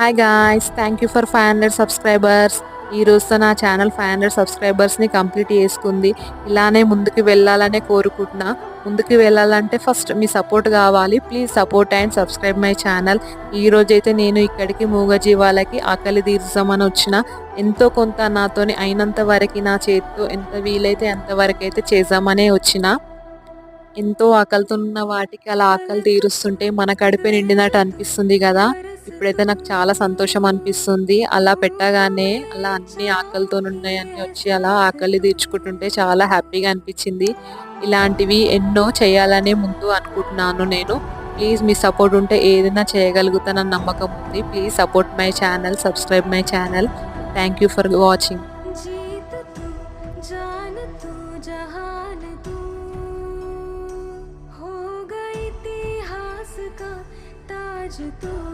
Hi guys, thank you for 500 subscribers. ఈ రోజుతో నా ఛానల్ 500 సబ్స్క్రైబర్స్ని కంప్లీట్ చేసుకుంది. ఇలానే ముందుకు వెళ్ళాలనే కోరుకుంటున్నా. ముందుకు వెళ్ళాలంటే ఫస్ట్ మీ సపోర్ట్ కావాలి. Please support and subscribe my channel. ఈ రోజైతే నేను ఇక్కడికి మూగజీవాలకి ఆకలి తీర్చామని వచ్చిన. ఎంతో కొంత నాతోని అయినంత వరకు నా చేతితో ఎంత వీలైతే అంతవరకు అయితే చేద్దామనే వచ్చిన. ఎంతో ఆకలితో ఉన్న వాటికి అలా ఆకలి తీరుస్తుంటే మన కడుపే నిండినట్టు అనిపిస్తుంది కదా. ఇప్పుడైతే నాకు చాలా సంతోషం అనిపిస్తుంది. అలా పెట్టగానే అలా అన్ని ఆకలితో ఉన్నాయన్నీ వచ్చి అలా ఆకలి తీర్చుకుంటుంటే చాలా హ్యాపీగా అనిపించింది. ఇలాంటివి ఎన్నో చేయాలనే ముందు అనుకుంటున్నాను నేను. ప్లీజ్ మీ సపోర్ట్ ఉంటే ఏదైనా చేయగలుగుతానన్న నమ్మకం ఉంది. Please support my channel, subscribe my channel. Thank you for watching.